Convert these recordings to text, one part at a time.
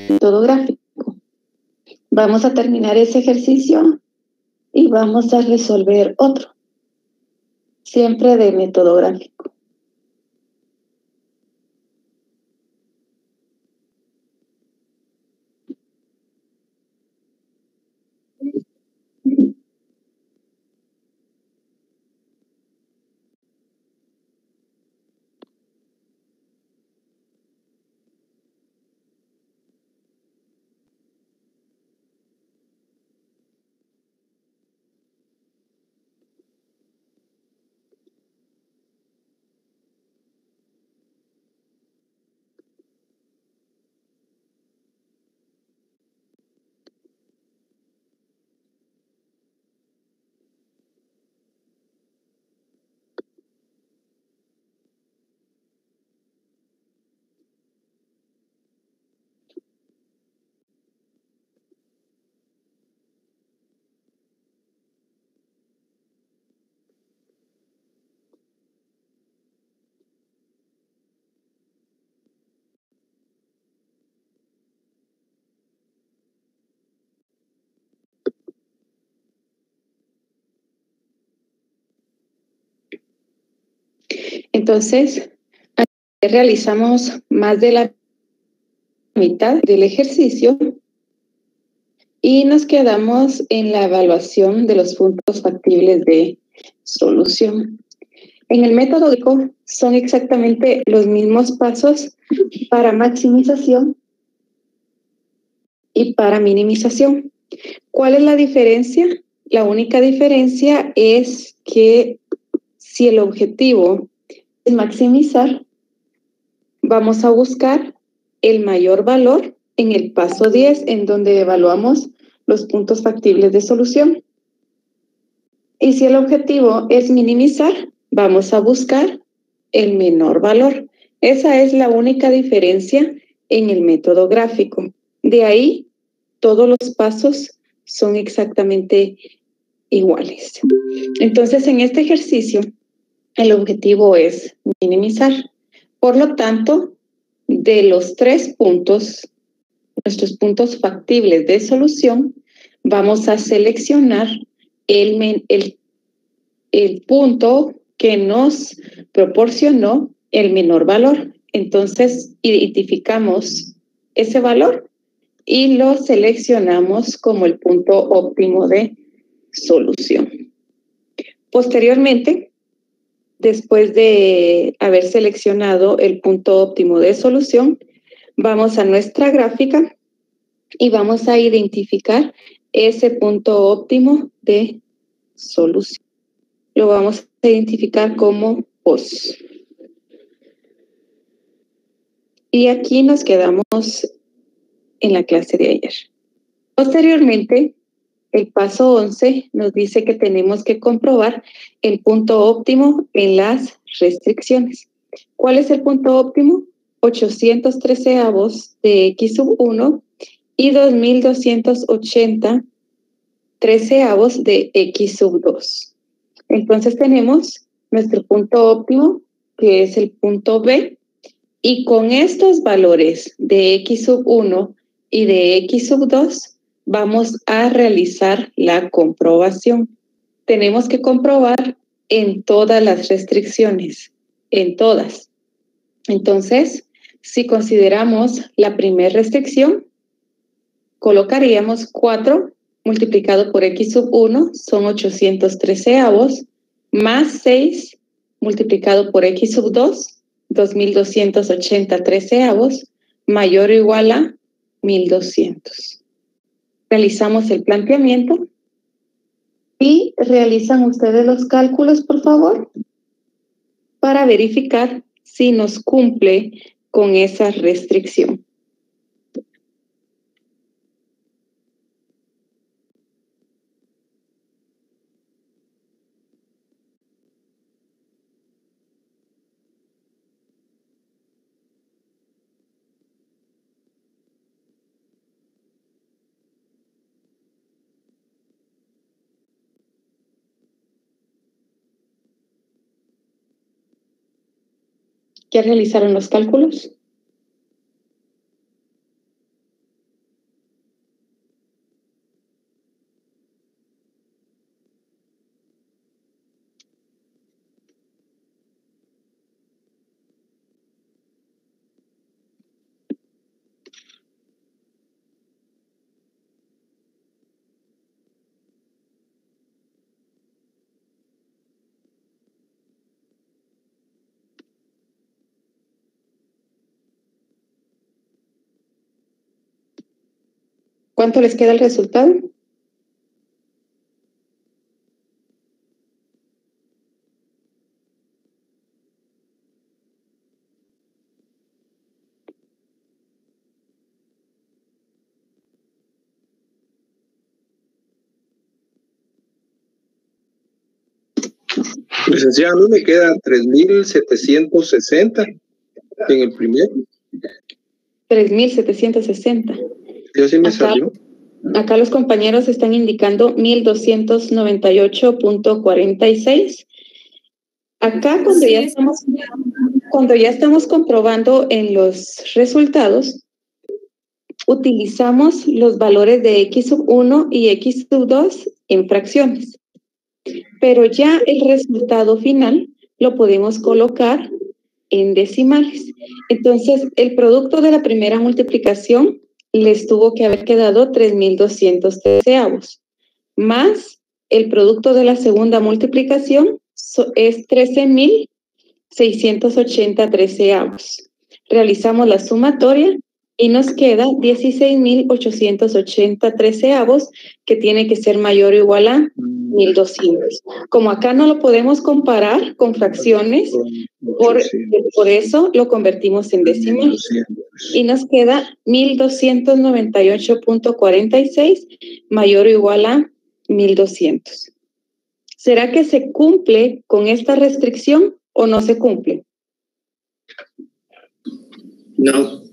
método gráfico. Vamos a terminar ese ejercicio y vamos a resolver otro, siempre de método gráfico. Entonces, realizamos más de la mitad del ejercicio y nos quedamos en la evaluación de los puntos factibles de solución. En el método gráfico son exactamente los mismos pasos para maximización y para minimización. ¿Cuál es la diferencia? La única diferencia es que si el objetivo es maximizar, vamos a buscar el mayor valor en el paso 10, en donde evaluamos los puntos factibles de solución. Y si el objetivo es minimizar, vamos a buscar el menor valor. Esa es la única diferencia en el método gráfico. De ahí, todos los pasos son exactamente iguales. Entonces, en este ejercicio, el objetivo es minimizar. Por lo tanto, de los 3 puntos, nuestros puntos factibles de solución, vamos a seleccionar el punto que nos proporcionó el menor valor. Entonces, identificamos ese valor y lo seleccionamos como el punto óptimo de solución. Posteriormente, después de haber seleccionado el punto óptimo de solución, vamos a nuestra gráfica y vamos a identificar ese punto óptimo de solución. Lo vamos a identificar como POS. Y aquí nos quedamos en la clase de ayer. Posteriormente, el paso 11 nos dice que tenemos que comprobar el punto óptimo en las restricciones. ¿Cuál es el punto óptimo? 813avos de x sub 1 y 2280 treceavos de x sub 2. Entonces tenemos nuestro punto óptimo, que es el punto B, y con estos valores de x sub 1 y de x sub 2, vamos a realizar la comprobación. Tenemos que comprobar en todas las restricciones, en todas. Entonces, si consideramos la primera restricción, colocaríamos 4 multiplicado por x sub 1 son 813avos, más 6 multiplicado por x sub 2, 2280 treceavos, mayor o igual a 1200. Realizamos el planteamiento y realizan ustedes los cálculos, por favor, para verificar si nos cumple con esa restricción. ¿Ya realizaron los cálculos? ¿Cuánto les queda el resultado? Licenciada, a mí me queda 3,760 en el primero. 3,760. Yo sí me salió. Acá los compañeros están indicando 1,298.46. Acá cuando ya estamos comprobando en los resultados, utilizamos los valores de x1 y x2 en fracciones. Pero ya el resultado final lo podemos colocar en decimales. Entonces, el producto de la primera multiplicación les tuvo que haber quedado 3,213avos, más el producto de la segunda multiplicación es 13,680 treceavos. Realizamos la sumatoria y nos queda 16,880 treceavos, que tiene que ser mayor o igual a 1,200. Como acá no lo podemos comparar con fracciones, por eso lo convertimos en decimales. Y nos queda 1,298.46 mayor o igual a 1,200. ¿Será que se cumple con esta restricción o no se cumple? No.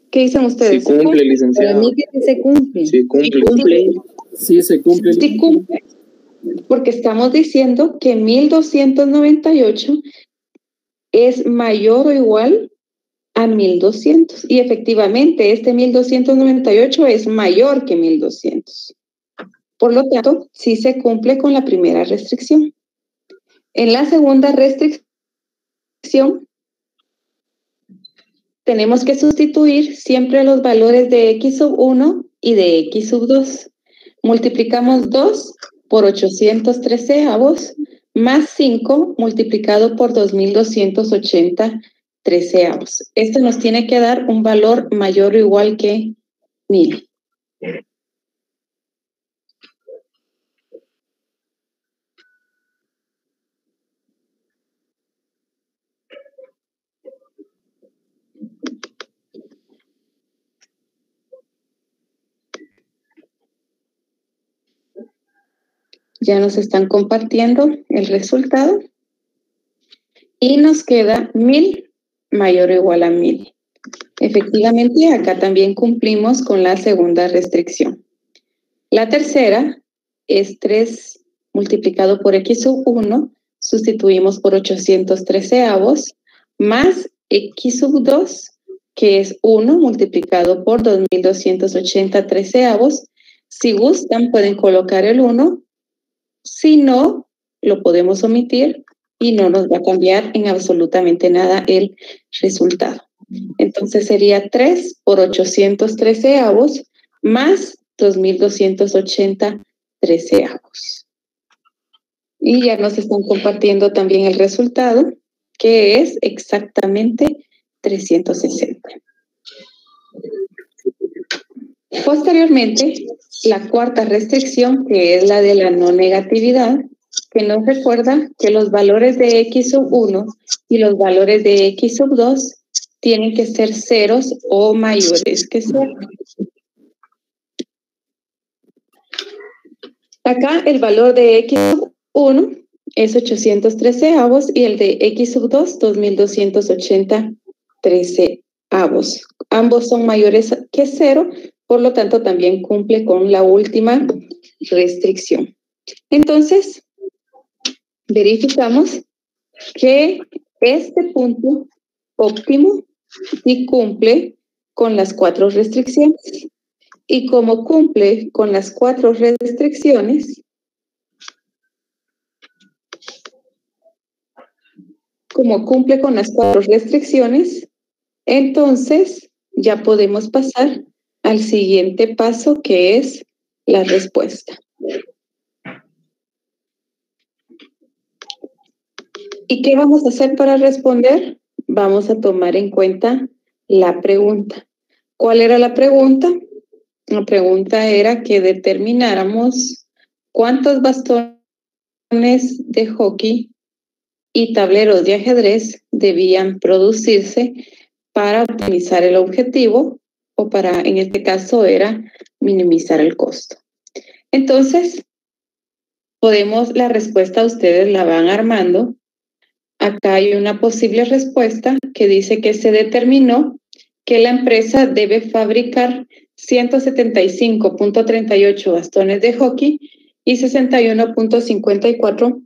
¿Qué dicen ustedes? Sí cumple, licenciada. Para mí que se cumple. Sí cumple. Sí se cumple. Sí cumple, porque estamos diciendo que 1,298 es mayor o igual a 1,200. Y efectivamente, este 1,298 es mayor que 1,200. Por lo tanto, sí se cumple con la primera restricción. En la segunda restricción, tenemos que sustituir siempre los valores de x1 y de x2. Multiplicamos 2 por 813avos más 5 multiplicado por 2,280 treceavos. Esto nos tiene que dar un valor mayor o igual que 1,000. Ya nos están compartiendo el resultado. Y nos queda 1,000 mayor o igual a 1,000. Efectivamente, acá también cumplimos con la segunda restricción. La tercera es 3 multiplicado por x1, sustituimos por 813avos, más x2, que es 1 multiplicado por 2,280 treceavos. Si gustan, pueden colocar el 1. Si no, lo podemos omitir y no nos va a cambiar en absolutamente nada el resultado. Entonces sería 3 por 813avos más 2,280 treceavos. Y ya nos están compartiendo también el resultado, que es exactamente 360. Posteriormente, la cuarta restricción, que es la de la no negatividad, que nos recuerda que los valores de x1 y los valores de x2 tienen que ser ceros o mayores que 0. Acá el valor de x1 es 813avos y el de x2, 2,280 treceavos. Ambos son mayores que 0, por lo tanto también cumple con la última restricción. Entonces, verificamos que este punto óptimo sí cumple con las 4 restricciones. Y como cumple con las 4 restricciones, entonces ya podemos pasar al siguiente paso, que es la respuesta. ¿Y qué vamos a hacer para responder? Vamos a tomar en cuenta la pregunta. ¿Cuál era la pregunta? La pregunta era que determináramos cuántos bastones de hockey y tableros de ajedrez debían producirse para optimizar el objetivo, o para, en este caso, era minimizar el costo. Entonces, la respuesta ustedes la van armando. Acá hay una posible respuesta que dice que se determinó que la empresa debe fabricar 175.38 bastones de hockey y 61.54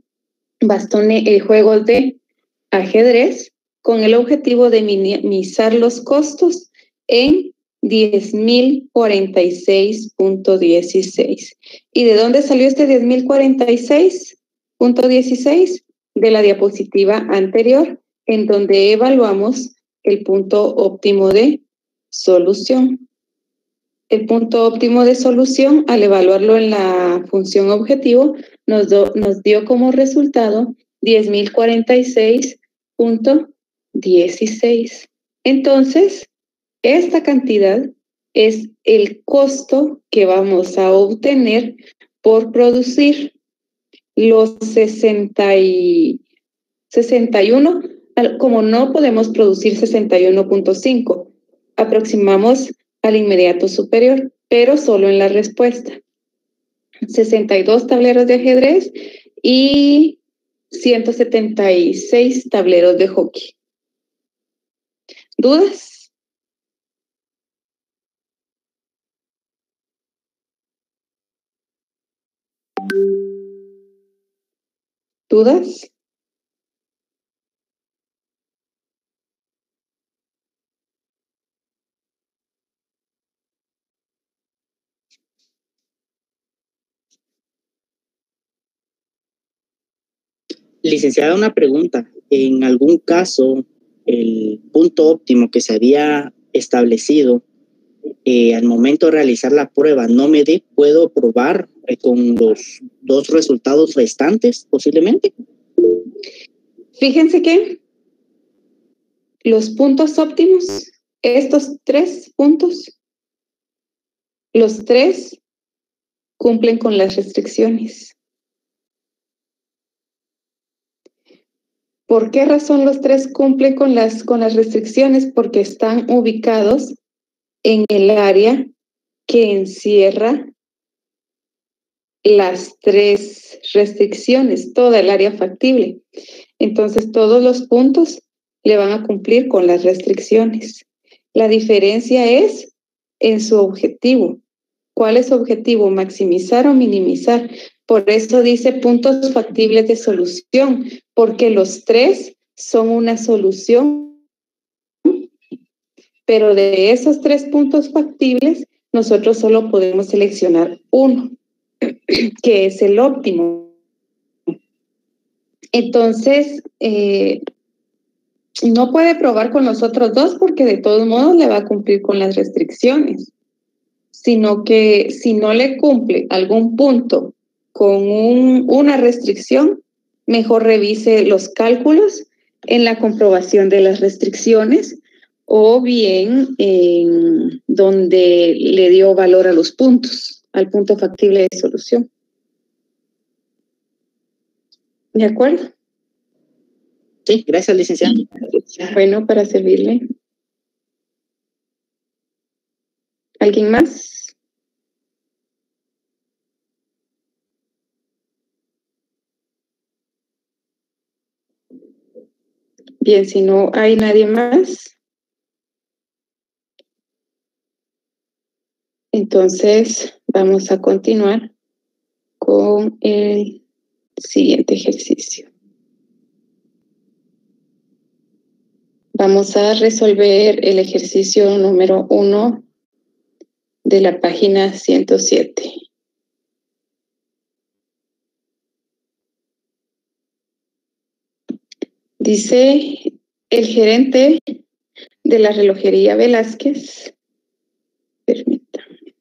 juegos de ajedrez, con el objetivo de minimizar los costos en 10.046.16. ¿Y de dónde salió este 10.046.16? De la diapositiva anterior, en donde evaluamos el punto óptimo de solución. El punto óptimo de solución, al evaluarlo en la función objetivo, nos dio como resultado 10.046.16. Entonces, esta cantidad es el costo que vamos a obtener por producir los 61, como no podemos producir 61.5, aproximamos al inmediato superior, pero solo en la respuesta. 62 tableros de ajedrez y 176 tableros de hockey. ¿Dudas? ¿Dudas? Licenciada, una pregunta. En algún caso, el punto óptimo que se había establecido al momento de realizar la prueba no me dé, ¿puedo probar con los dos resultados restantes posiblemente? Fíjense que los puntos óptimos, estos 3 puntos, los 3 cumplen con las restricciones. ¿Por qué razón los 3 cumplen con las restricciones? Porque están ubicados en el área que encierra las 3 restricciones, toda el área factible. Entonces, todos los puntos le van a cumplir con las restricciones. La diferencia es en su objetivo. ¿Cuál es su objetivo? ¿Maximizar o minimizar? Por eso dice puntos factibles de solución, porque los 3 son una solución, pero de esos 3 puntos factibles, nosotros solo podemos seleccionar uno, que es el óptimo. Entonces, no puede probar con los otros 2 porque de todos modos le va a cumplir con las restricciones, sino que si no le cumple algún punto con una restricción, mejor revise los cálculos en la comprobación de las restricciones o bien en donde le dio valor a los puntos, al punto factible de solución. ¿De acuerdo? Sí, gracias, licenciada. Bueno, para servirle. ¿Alguien más? Bien, si no hay nadie más, entonces vamos a continuar con el siguiente ejercicio. Vamos a resolver el ejercicio número 1 de la página 107. Dice el gerente de la relojería Velázquez, permítame.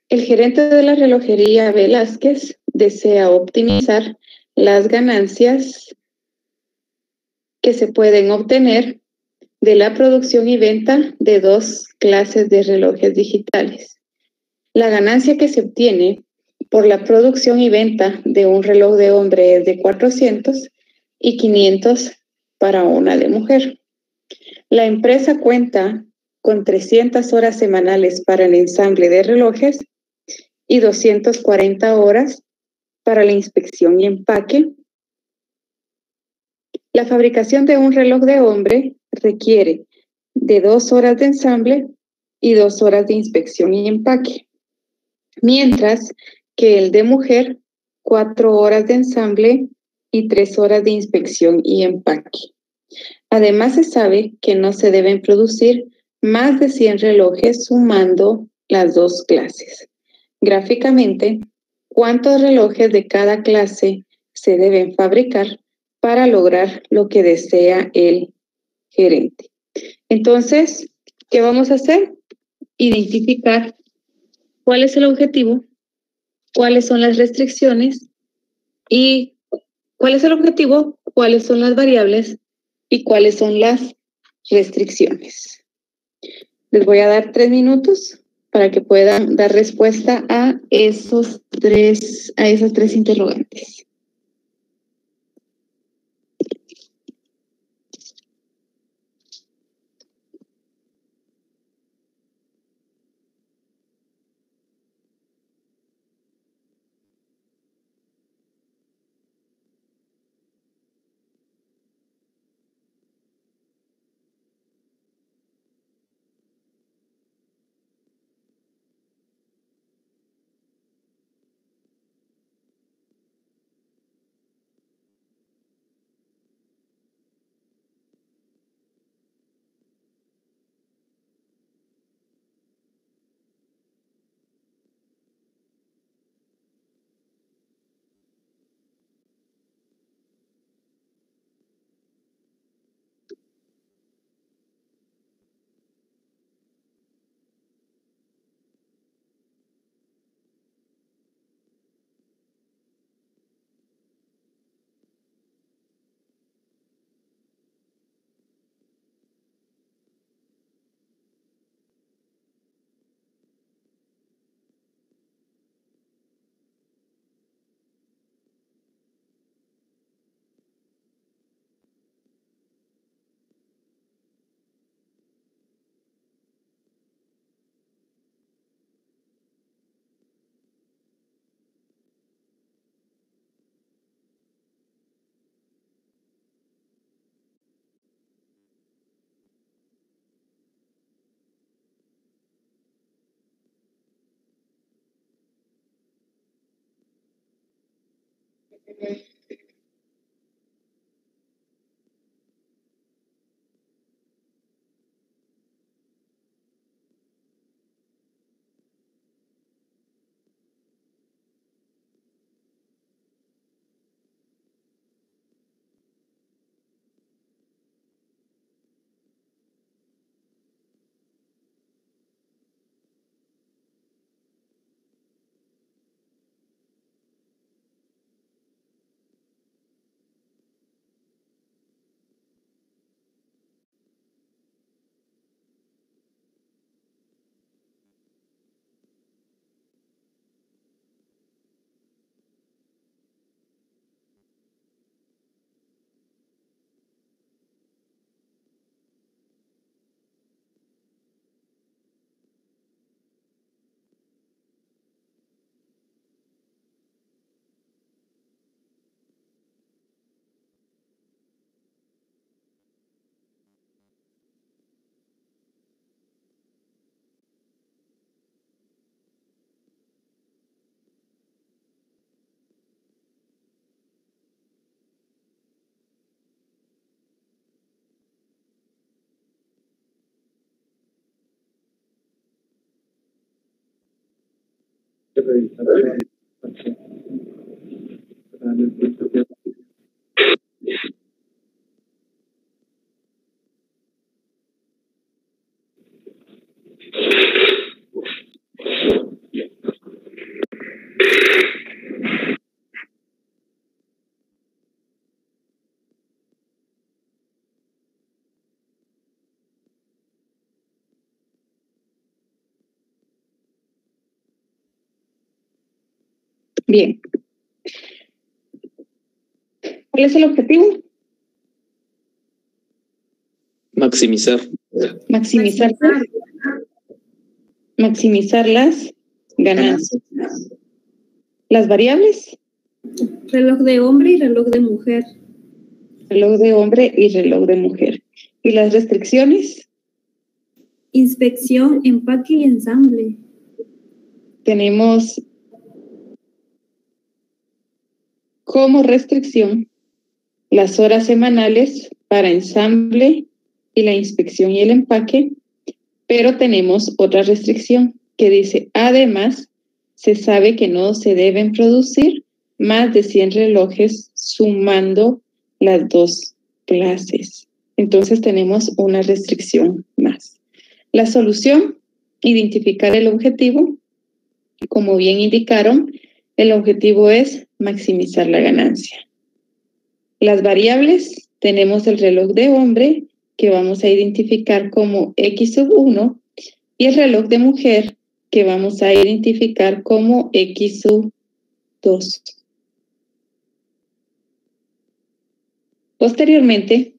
El gerente de la relojería Velázquez desea optimizar las ganancias que se pueden obtener de la producción y venta de dos clases de relojes digitales. La ganancia que se obtiene por la producción y venta de un reloj de hombre es de 400 y 500 para una de mujer. La empresa cuenta con 300 horas semanales para el ensamble de relojes y 240 horas para la inspección y empaque. La fabricación de un reloj de hombre requiere de 2 horas de ensamble y 2 horas de inspección y empaque, mientras que el de mujer, 4 horas de ensamble y 3 horas de inspección y empaque. Además, se sabe que no se deben producir más de 100 relojes sumando las dos clases. Gráficamente, ¿cuántos relojes de cada clase se deben fabricar para lograr lo que desea el gerente? Entonces, ¿qué vamos a hacer? Identificar cuál es el objetivo, cuáles son las restricciones y cuál es el objetivo, cuáles son las variables y cuáles son las restricciones. Les voy a dar 3 minutos para que puedan dar respuesta a esas tres interrogantes. Bien. ¿Cuál es el objetivo? Maximizar. Maximizar las ganancias. Las variables. Reloj de hombre y reloj de mujer. Reloj de hombre y reloj de mujer. ¿Y las restricciones? Inspección, empaque y ensamble. Tenemos como restricción las horas semanales para ensamble y la inspección y el empaque, pero tenemos otra restricción que dice, además, se sabe que no se deben producir más de 100 relojes sumando las dos clases. Entonces tenemos una restricción más. La solución, identificar el objetivo. Como bien indicaron, el objetivo es maximizar la ganancia. Las variables, tenemos el reloj de hombre, que vamos a identificar como X sub 1, y el reloj de mujer, que vamos a identificar como X sub 2. Posteriormente,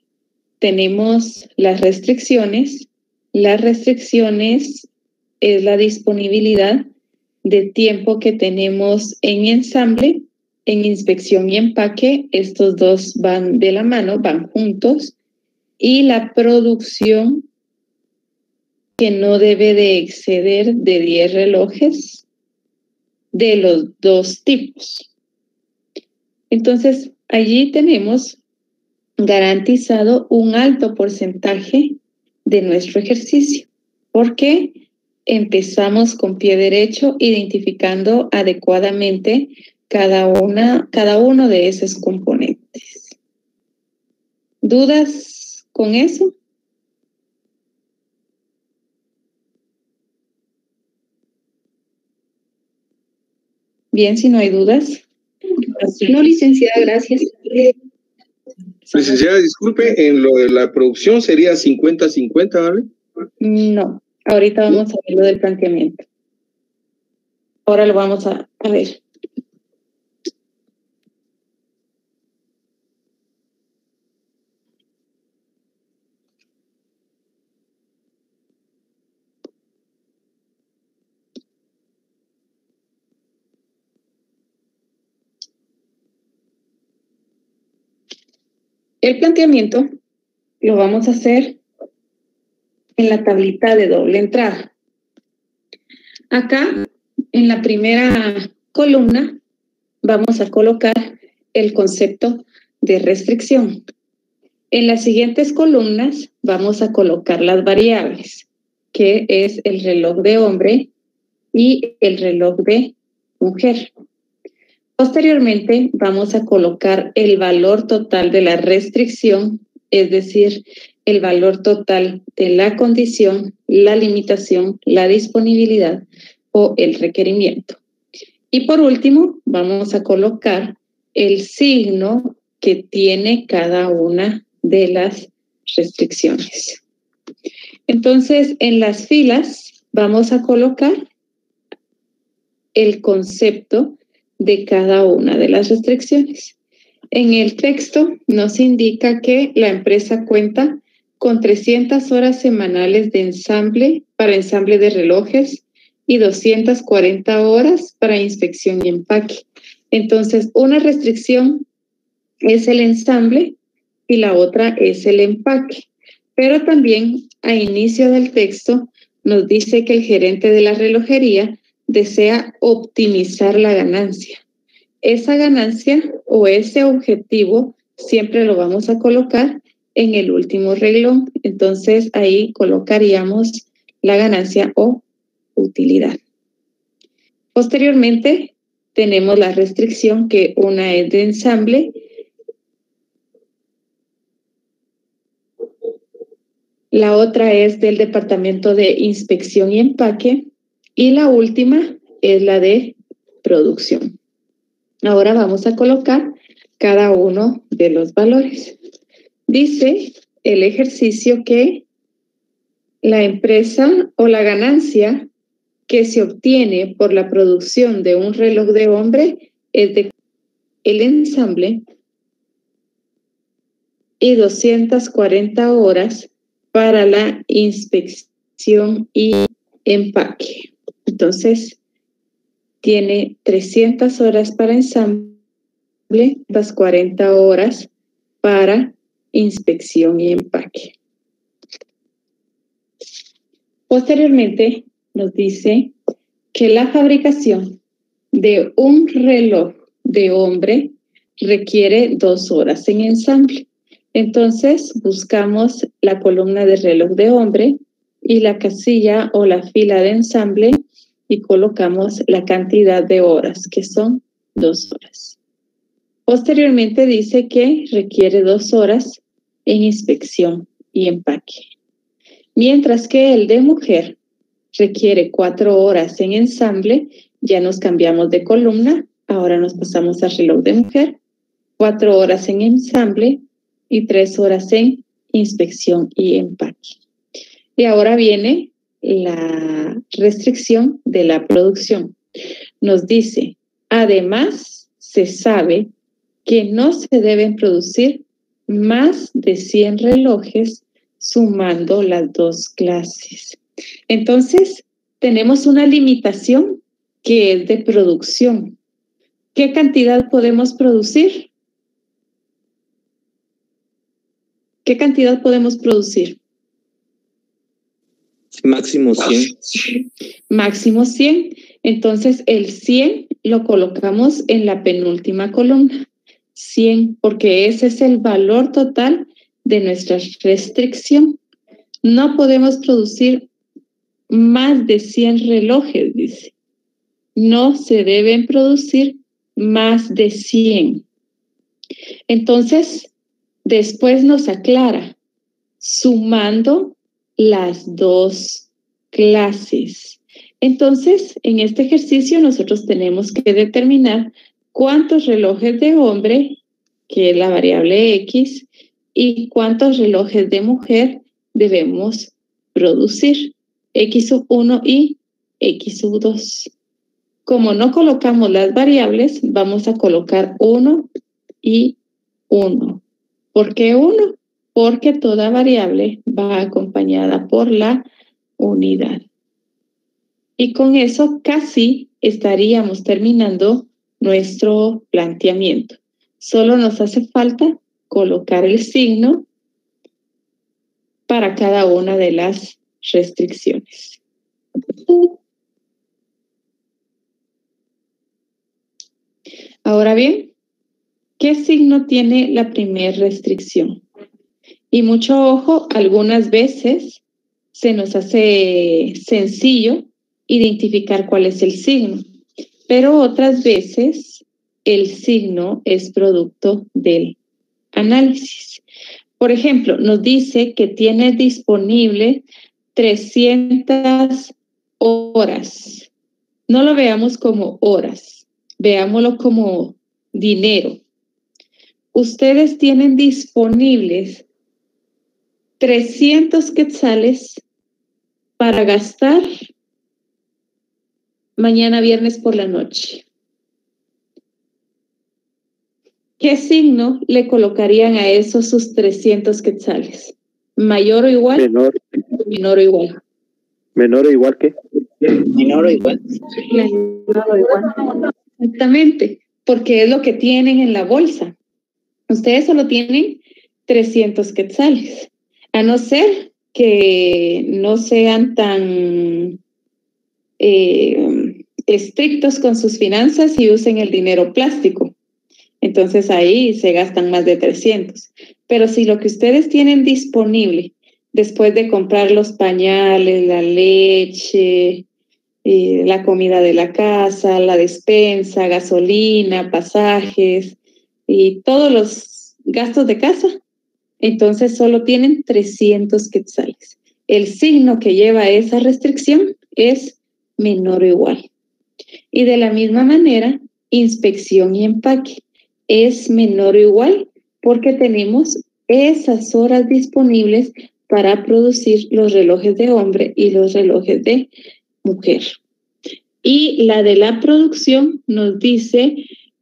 tenemos las restricciones. Las restricciones es la disponibilidad de tiempo que tenemos en ensamble, en inspección y empaque. Estos dos van de la mano, van juntos. Y la producción, que no debe de exceder de 10 relojes de los dos tipos. Entonces, allí tenemos garantizado un alto porcentaje de nuestro ejercicio, porque empezamos con pie derecho identificando adecuadamente cada uno de esos componentes. ¿Dudas con eso? Bien, si no hay dudas. No, licenciada, gracias. Licenciada, disculpe, en lo de la producción sería 50-50, ¿vale? No, ahorita vamos a ver lo del planteamiento. Ahora lo vamos a ver. El planteamiento lo vamos a hacer en la tablita de doble entrada. Acá, en la primera columna, vamos a colocar el concepto de restricción. En las siguientes columnas vamos a colocar las variables, que es el reloj de hombre y el reloj de mujer. Posteriormente, vamos a colocar el valor total de la restricción, es decir, el valor total de la condición, la limitación, la disponibilidad o el requerimiento. Y por último, vamos a colocar el signo que tiene cada una de las restricciones. Entonces, en las filas vamos a colocar el concepto de cada una de las restricciones. En el texto nos indica que la empresa cuenta con 300 horas semanales de ensamble para ensamble de relojes y 240 horas para inspección y empaque. Entonces, una restricción es el ensamble y la otra es el empaque. Pero también a inicio del texto nos dice que el gerente de la relojería desea optimizar la ganancia. Esa ganancia o ese objetivo siempre lo vamos a colocar en el último renglón. Entonces ahí colocaríamos la ganancia o utilidad. Posteriormente tenemos la restricción, que una es de ensamble, la otra es del departamento de inspección y empaque y la última es la de producción. Ahora vamos a colocar cada uno de los valores. Dice el ejercicio que la empresa o la ganancia que se obtiene por la producción de un reloj de hombre es de el ensamble y 240 horas para la inspección y empaque. Entonces, tiene 300 horas para ensamble, 240 horas para inspección y empaque. Posteriormente, nos dice que la fabricación de un reloj de hombre requiere 2 horas en ensamble. Entonces, buscamos la columna de reloj de hombre y la casilla o la fila de ensamble y colocamos la cantidad de horas, que son 2 horas. Posteriormente dice que requiere 2 horas en inspección y empaque. Mientras que el de mujer requiere 4 horas en ensamble, ya nos cambiamos de columna, ahora nos pasamos al reloj de mujer, 4 horas en ensamble y 3 horas en inspección y empaque. Y ahora viene la restricción de la producción. Nos dice, además, se sabe que no se deben producir más de 100 relojes sumando las 2 clases. Entonces, tenemos una limitación que es de producción. ¿Qué cantidad podemos producir? ¿Qué cantidad podemos producir? Máximo 100. Máximo 100. Entonces, el 100 lo colocamos en la penúltima columna. 100, porque ese es el valor total de nuestra restricción. No podemos producir más de 100 relojes, dice. No se deben producir más de 100. Entonces, después nos aclara, sumando las 2 clases. Entonces, en este ejercicio nosotros tenemos que determinar cuántos relojes de hombre, que es la variable X, y cuántos relojes de mujer debemos producir, X1 y X2. Como no colocamos las variables, vamos a colocar 1 y 1. ¿Por qué 1? Porque toda variable va acompañada por la unidad. Y con eso casi estaríamos terminando nuestro planteamiento. Solo nos hace falta colocar el signo para cada una de las restricciones. Ahora bien, ¿qué signo tiene la primera restricción? Y mucho ojo, algunas veces se nos hace sencillo identificar cuál es el signo, pero otras veces el signo es producto del análisis. Por ejemplo, nos dice que tiene disponible 300 horas. No lo veamos como horas, veámoslo como dinero. Ustedes tienen disponibles 300 quetzales para gastar mañana viernes por la noche. ¿Qué signo le colocarían a esos sus 300 quetzales? ¿Mayor o igual? Menor. Menor o igual. ¿Menor o igual qué? Menor o igual. Menor o igual. Exactamente, porque es lo que tienen en la bolsa. Ustedes solo tienen 300 quetzales. A no ser que no sean tan estrictos con sus finanzas y usen el dinero plástico. Entonces ahí se gastan más de 300. Pero si lo que ustedes tienen disponible después de comprar los pañales, la leche, la comida de la casa, la despensa, gasolina, pasajes y todos los gastos de casa, entonces solo tienen 300 quetzales. El signo que lleva esa restricción es menor o igual. Y de la misma manera, inspección y empaque es menor o igual porque tenemos esas horas disponibles para producir los relojes de hombre y los relojes de mujer. Y la de la producción nos dice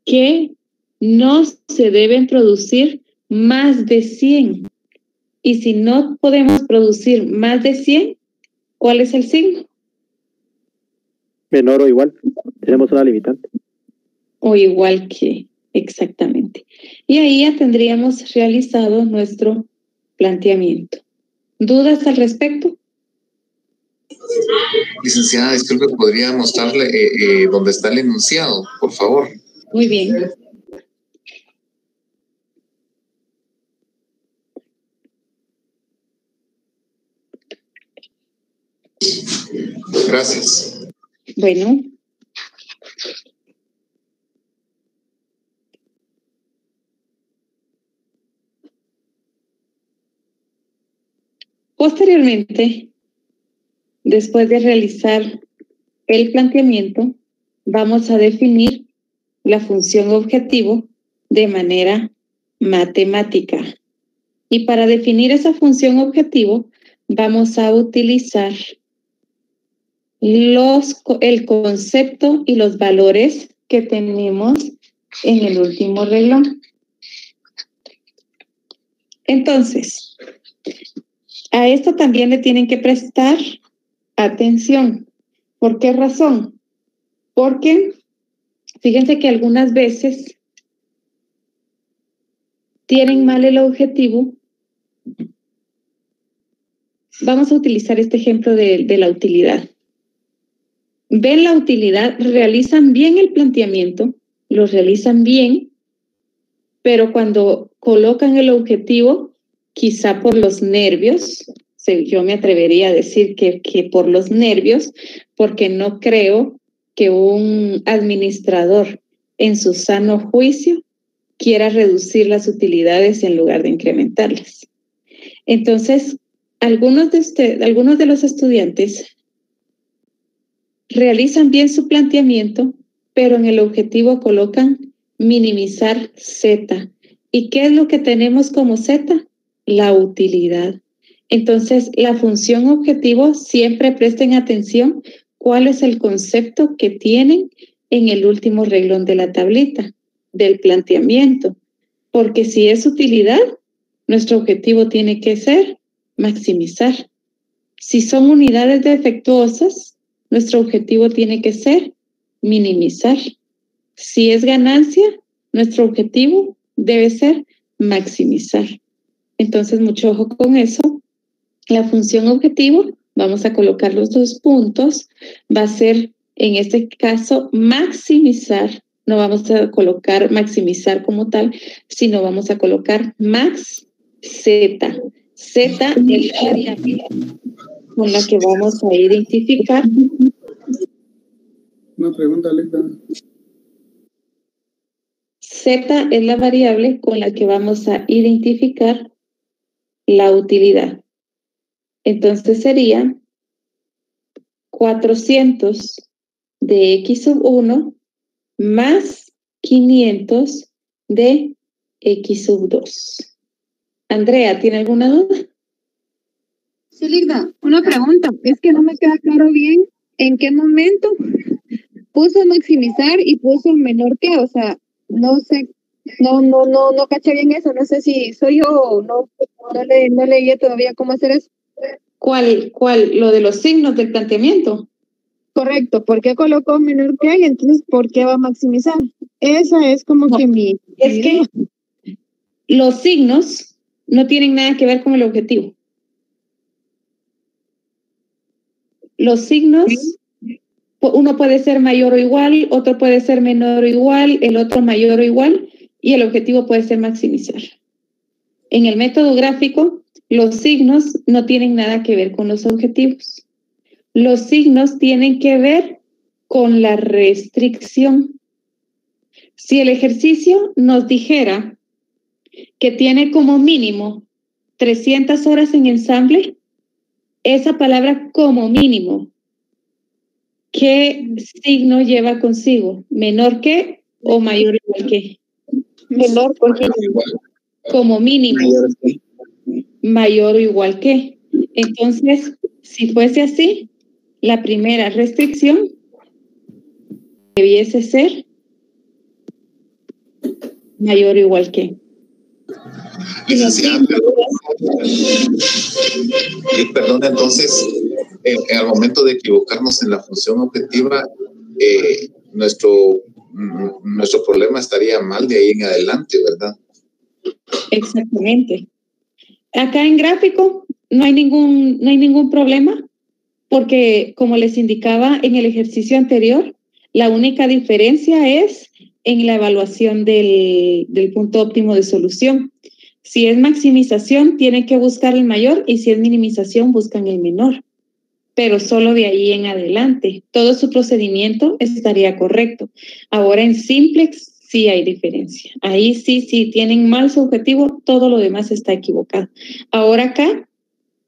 que no se deben producir más de 100. Y si no podemos producir más de 100, ¿cuál es el signo? Menor o igual. Tenemos una limitante. O igual que, exactamente. Y ahí ya tendríamos realizado nuestro planteamiento. ¿Dudas al respecto? Licenciada, disculpe, ¿podría mostrarle dónde está el enunciado, por favor? Muy bien. Gracias. Bueno. Posteriormente, después de realizar el planteamiento, vamos a definir la función objetivo de manera matemática. Y para definir esa función objetivo, vamos a utilizar el concepto y los valores que tenemos en el último renglón. Entonces, a esto también le tienen que prestar atención. ¿Por qué razón? Porque fíjense que algunas veces tienen mal el objetivo. Vamos a utilizar este ejemplo de la utilidad. Ven la utilidad, realizan bien el planteamiento, lo realizan bien, pero cuando colocan el objetivo, quizá por los nervios, yo me atrevería a decir que por los nervios, porque no creo que un administrador en su sano juicio quiera reducir las utilidades en lugar de incrementarlas. Entonces, algunos de los estudiantes realizan bien su planteamiento, pero en el objetivo colocan minimizar Z. ¿Y qué es lo que tenemos como Z? La utilidad. Entonces, la función objetivo, siempre presten atención cuál es el concepto que tienen en el último renglón de la tablita, del planteamiento. Porque si es utilidad, nuestro objetivo tiene que ser maximizar. Si son unidades defectuosas, nuestro objetivo tiene que ser minimizar. Si es ganancia, nuestro objetivo debe ser maximizar. Entonces, mucho ojo con eso. La función objetivo, vamos a colocar los 2 puntos, va a ser, en este caso, maximizar. No vamos a colocar maximizar como tal, sino vamos a colocar max Z. Z es la variable con la que vamos a identificar. Una pregunta, Alexa. Z es la variable con la que vamos a identificar la utilidad. Entonces sería 400 de X sub 1 más 500 de X sub 2. Andrea, ¿tiene alguna duda? Sí, Ligda, una pregunta. Es que no me queda claro bien en qué momento puso maximizar y puso menor que, o sea, no sé, no caché bien eso. No sé si soy yo o no leí todavía cómo hacer eso. ¿Cuál? Lo de los signos del planteamiento. Correcto. ¿Por qué colocó menor que y entonces por qué va a maximizar? Esa es como que mi... Es que los signos no tienen nada que ver con el objetivo. Los signos, uno puede ser mayor o igual, otro puede ser menor o igual, el otro mayor o igual, y el objetivo puede ser maximizar. En el método gráfico, los signos no tienen nada que ver con los objetivos. Los signos tienen que ver con la restricción. Si el ejercicio nos dijera que tiene como mínimo 300 horas en ensamble, esa palabra como mínimo, ¿qué signo lleva consigo? ¿Menor que o mayor o igual que? Menor, porque como mínimo. Mayor o igual que. Entonces, si fuese así, la primera restricción debiese ser mayor o igual que. Licenciada, perdón, entonces, al momento de equivocarnos en la función objetiva, nuestro problema estaría mal de ahí en adelante, ¿verdad? Exactamente. Acá en gráfico no hay ningún problema, porque como les indicaba en el ejercicio anterior, la única diferencia es en la evaluación del punto óptimo de solución. Si es maximización, tienen que buscar el mayor, y si es minimización, buscan el menor. Pero solo de ahí en adelante. Todo su procedimiento estaría correcto. Ahora en simplex sí hay diferencia. Ahí sí tienen mal su objetivo, todo lo demás está equivocado. Ahora acá,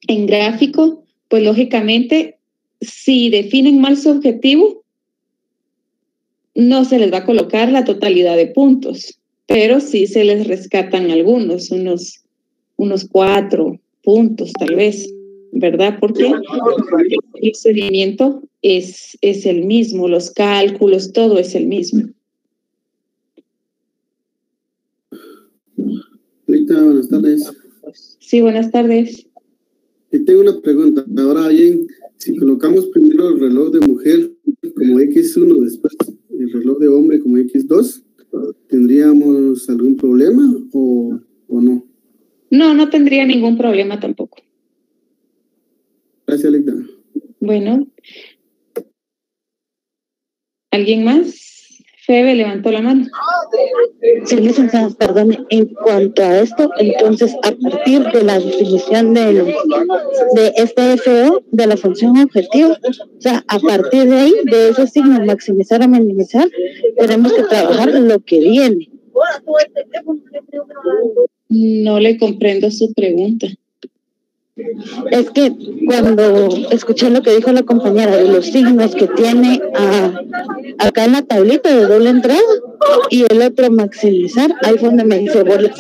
en gráfico, pues lógicamente, si definen mal su objetivo, no se les va a colocar la totalidad de puntos, pero sí se les rescatan algunos, unos 4 puntos tal vez, ¿verdad? Porque el procedimiento es el mismo, los cálculos, todo es el mismo. Rita, buenas tardes. Sí, buenas tardes. Tengo una pregunta. Ahora bien, si colocamos primero el reloj de mujer como X1, después el reloj de hombre como X2, ¿tendríamos algún problema o no? No tendría ningún problema tampoco. Gracias, Lecta. Bueno. ¿Alguien más? Febe levantó la mano. Sí, licenciada, perdón. En cuanto a esto, entonces, a partir de la definición de este FO, de la función objetivo, o sea, a partir de ahí, de esos signos maximizar o minimizar, tenemos que trabajar lo que viene. No le comprendo su pregunta. Es que cuando escuché lo que dijo la compañera de los signos que tiene acá en la tablita de doble entrada y el otro maximizar, ahí fue donde me dice bolas.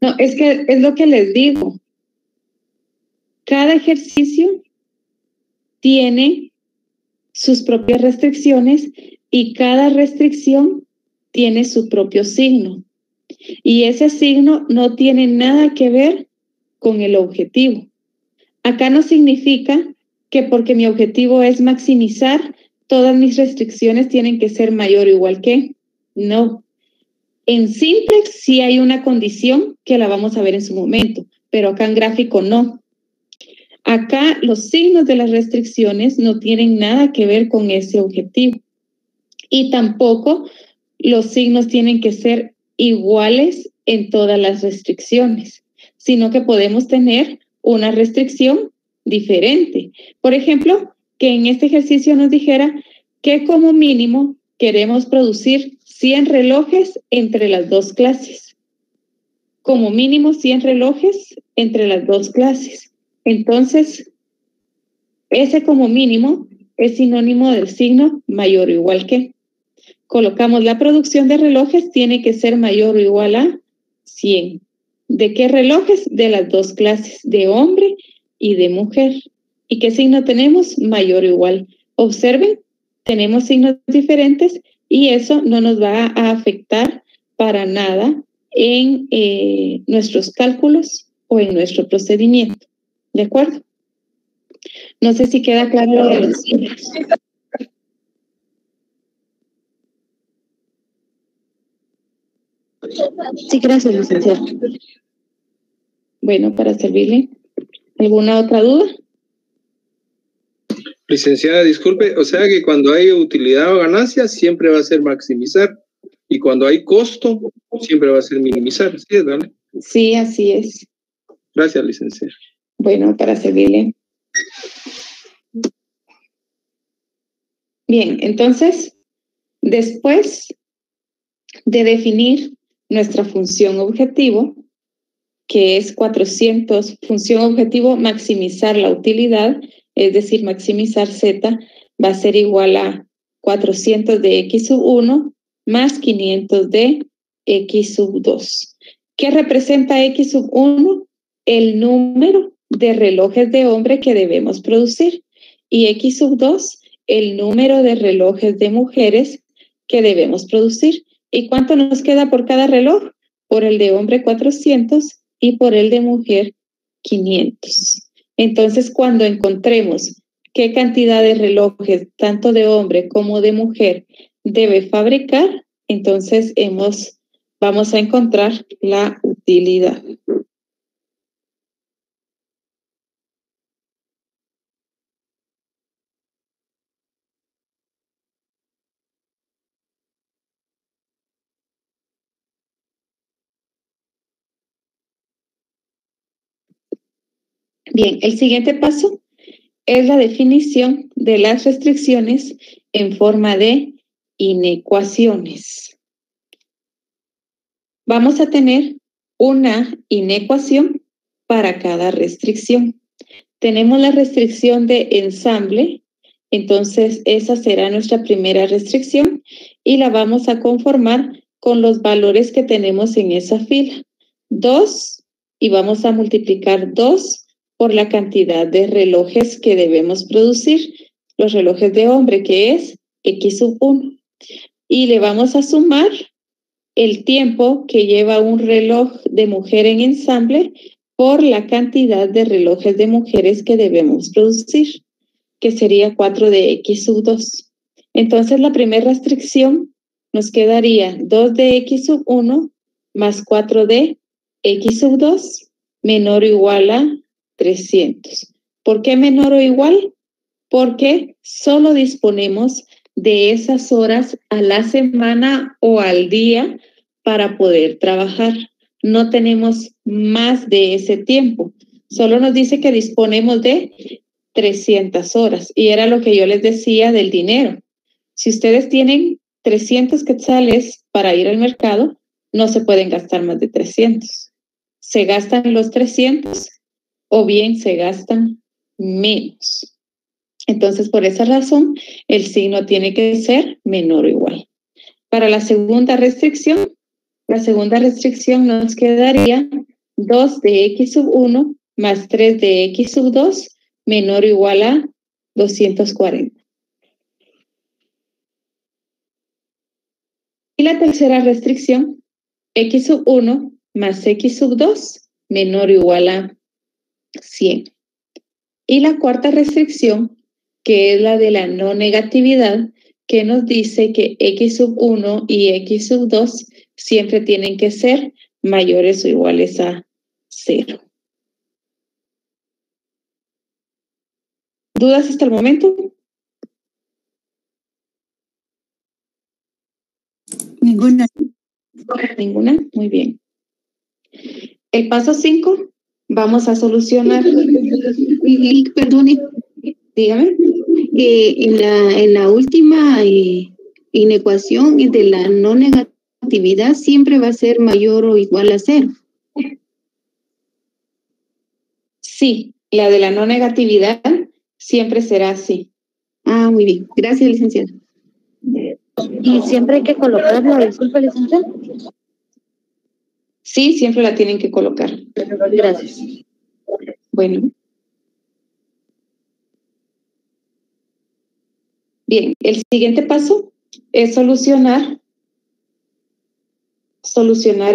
No, es que es lo que les digo. Cada ejercicio tiene sus propias restricciones y cada restricción tiene su propio signo. Y ese signo no tiene nada que ver con el objetivo. Acá no significa que porque mi objetivo es maximizar, todas mis restricciones tienen que ser mayor o igual que. No. En simplex sí hay una condición que la vamos a ver en su momento, pero acá en gráfico no. Acá los signos de las restricciones no tienen nada que ver con ese objetivo. Y tampoco los signos tienen que ser iguales en todas las restricciones, sino que podemos tener una restricción diferente. Por ejemplo, que en este ejercicio nos dijera que como mínimo queremos producir 100 relojes entre las dos clases. Como mínimo 100 relojes entre las dos clases. Entonces, ese como mínimo es sinónimo del signo mayor o igual que. Colocamos la producción de relojes, tiene que ser mayor o igual a 100. ¿De qué relojes? De las dos clases, de hombre y de mujer. ¿Y qué signo tenemos? Mayor o igual. Observen, tenemos signos diferentes y eso no nos va a afectar para nada en nuestros cálculos o en nuestro procedimiento. ¿De acuerdo? No sé si queda claro lo de los signos. Sí, gracias, licenciada. Bueno, para servirle. ¿Alguna otra duda? Licenciada, disculpe, o sea que cuando hay utilidad o ganancia siempre va a ser maximizar y cuando hay costo siempre va a ser minimizar, ¿sí? ¿Vale? Sí, así es. Gracias, licenciada. Bueno, para servirle. Bien, entonces, después de definir nuestra función objetivo, que es 400, función objetivo maximizar la utilidad, es decir, maximizar Z, va a ser igual a 400 de X sub 1 más 500 de X sub 2. ¿Qué representa X sub 1? El número de relojes de hombre que debemos producir. Y X sub 2, el número de relojes de mujeres que debemos producir. ¿Y cuánto nos queda por cada reloj? Por el de hombre 400 y por el de mujer 500. Entonces, cuando encontremos qué cantidad de relojes, tanto de hombre como de mujer, debe fabricar, entonces vamos a encontrar la utilidad. Bien, el siguiente paso es la definición de las restricciones en forma de inecuaciones. Vamos a tener una inecuación para cada restricción. Tenemos la restricción de ensamble, entonces esa será nuestra primera restricción y la vamos a conformar con los valores que tenemos en esa fila. 2 y vamos a multiplicar 2 por la cantidad de relojes que debemos producir, los relojes de hombre, que es X sub 1. Y le vamos a sumar el tiempo que lleva un reloj de mujer en ensamble por la cantidad de relojes de mujeres que debemos producir, que sería 4 de X sub 2. Entonces, la primera restricción nos quedaría 2 de X sub 1 más 4 de X sub 2 menor o igual a 300. ¿Por qué menor o igual? Porque solo disponemos de esas horas a la semana o al día para poder trabajar. No tenemos más de ese tiempo. Solo nos dice que disponemos de 300 horas. Y era lo que yo les decía del dinero. Si ustedes tienen 300 quetzales para ir al mercado, no se pueden gastar más de 300. Se gastan los 300 o bien se gastan menos. Entonces, por esa razón, el signo tiene que ser menor o igual. Para la segunda restricción nos quedaría 2 de X sub 1 más 3 de X sub 2 menor o igual a 240. Y la tercera restricción, X sub 1 más X sub 2 menor o igual a 100. Y la cuarta restricción, que es la de la no negatividad, que nos dice que X sub 1 y X sub 2 siempre tienen que ser mayores o iguales a 0. ¿Dudas hasta el momento? Ninguna. ¿Ninguna? Muy bien. El paso 5, vamos a solucionar. Perdone. Dígame. En la última inecuación de la no negatividad siempre va a ser mayor o igual a 0. Sí, la de la no negatividad siempre será así. Ah, muy bien. Gracias, licenciada. ¿Y siempre hay que colocarla? Disculpe, licenciada. Sí, siempre la tienen que colocar. Gracias. Bueno. Bien, el siguiente paso es solucionar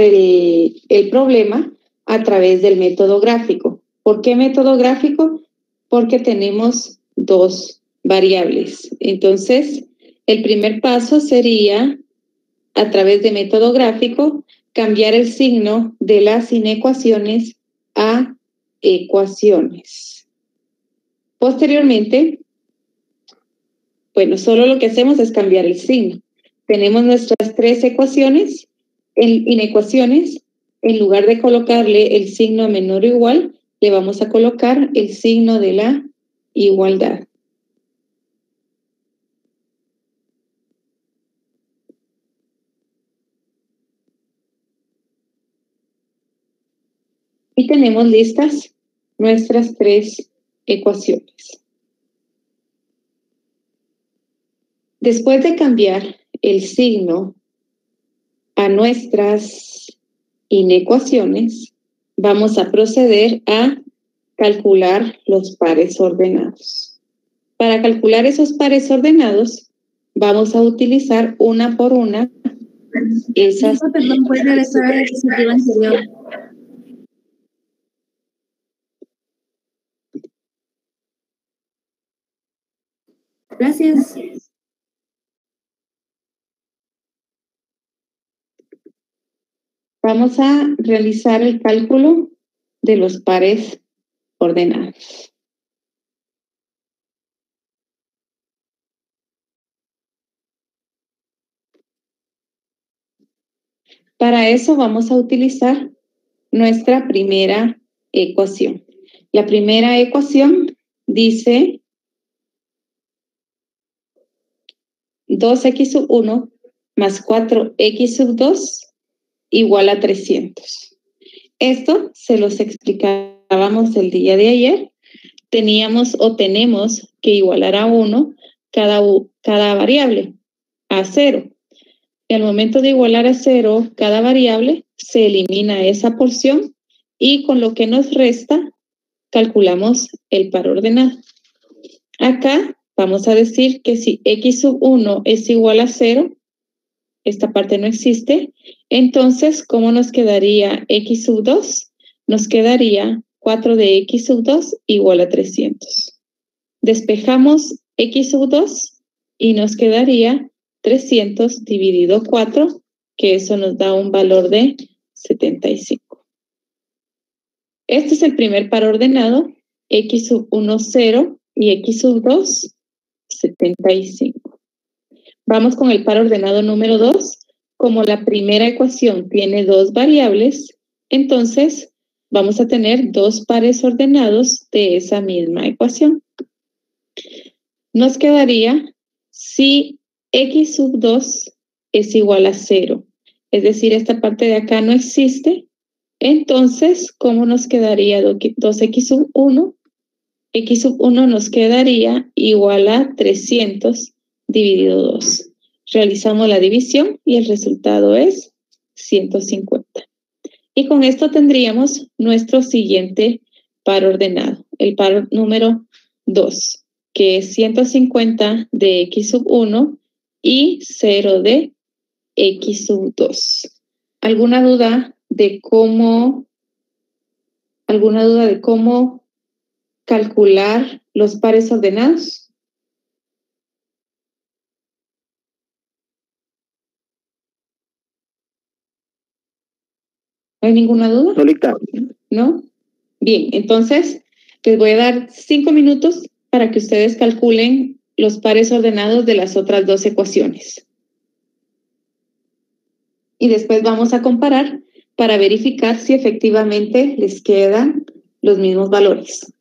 el problema a través del método gráfico. ¿Por qué método gráfico? Porque tenemos dos variables. Entonces, el primer paso sería, a través de método gráfico, cambiar el signo de las inecuaciones a ecuaciones. Posteriormente, bueno, solo lo que hacemos es cambiar el signo. Tenemos nuestras 3 ecuaciones, inecuaciones. En lugar de colocarle el signo menor o igual, le vamos a colocar el signo de la igualdad. Y tenemos listas nuestras 3 ecuaciones. Después de cambiar el signo a nuestras inecuaciones, vamos a proceder a calcular los pares ordenados. Para calcular esos pares ordenados, vamos a utilizar una por una esas. Perdón, puede regresar a la diapositiva anterior. Gracias. Vamos a realizar el cálculo de los pares ordenados. Para eso vamos a utilizar nuestra primera ecuación. La primera ecuación dice 2x sub 1 más 4x sub 2 igual a 300. Esto se los explicábamos el día de ayer. Teníamos o tenemos que igualar a 1 cada variable, a 0. Y al momento de igualar a 0 cada variable, se elimina esa porción y con lo que nos resta, calculamos el par ordenado. Acá vamos a decir que si x sub 1 es igual a 0, esta parte no existe, entonces, ¿cómo nos quedaría x sub 2? Nos quedaría 4 de x sub 2 igual a 300. Despejamos x sub 2 y nos quedaría 300 dividido 4, que eso nos da un valor de 75. Este es el primer par ordenado, x sub 1, 0 y x sub 2, 75. Vamos con el par ordenado número 2. Como la primera ecuación tiene dos variables, entonces vamos a tener dos pares ordenados de esa misma ecuación. Nos quedaría si x sub 2 es igual a 0, es decir, esta parte de acá no existe, entonces, ¿cómo nos quedaría 2x sub 1? X sub 1 nos quedaría igual a 300 dividido 2. Realizamos la división y el resultado es 150. Y con esto tendríamos nuestro siguiente par ordenado, el par número 2, que es 150 de x sub 1 y 0 de x sub 2. ¿Alguna duda de cómo calcular los pares ordenados? ¿No hay ninguna duda? ¿No? Bien, entonces les voy a dar 5 minutos para que ustedes calculen los pares ordenados de las otras dos ecuaciones. Y después vamos a comparar para verificar si efectivamente les quedan los mismos valores.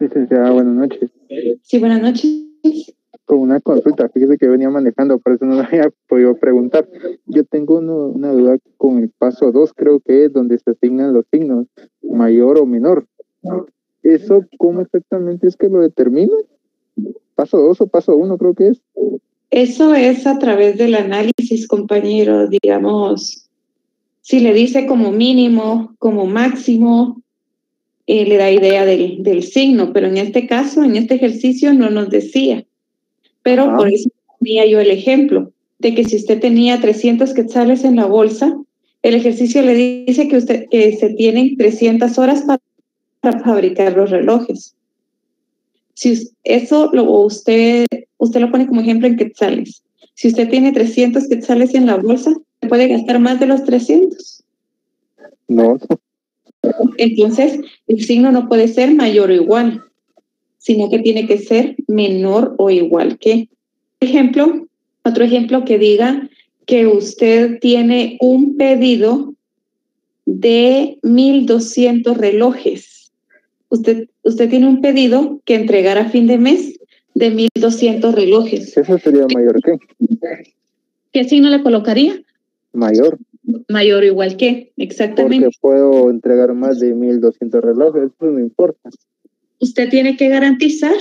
Licenciada, buenas noches. Sí, buenas noches. Con una consulta, fíjese que venía manejando, por eso no lo había podido preguntar. Yo tengo una duda con el paso 2, creo que es donde se asignan los signos, mayor o menor. ¿Eso cómo exactamente es que lo determina? ¿Paso 2 o paso 1 creo que es? Eso es a través del análisis, compañero, digamos. Si le dice como mínimo, como máximo, le da idea del signo, pero en este caso, en este ejercicio no nos decía. Pero por eso tenía yo el ejemplo de que si usted tenía 300 quetzales en la bolsa, el ejercicio le dice que se tienen 300 horas para fabricar los relojes. Si eso usted lo pone como ejemplo en quetzales. Si usted tiene 300 quetzales en la bolsa, ¿puede gastar más de los 300? No. Entonces, el signo no puede ser mayor o igual, sino que tiene que ser menor o igual que. Otro ejemplo que diga que usted tiene un pedido de 1,200 relojes. Usted tiene un pedido que entregar a fin de mes de 1,200 relojes. Eso sería mayor que. ¿Qué signo le colocaría? Mayor. Mayor o igual que, exactamente. Porque puedo entregar más de 1,200 relojes, eso no importa. Usted tiene que garantizar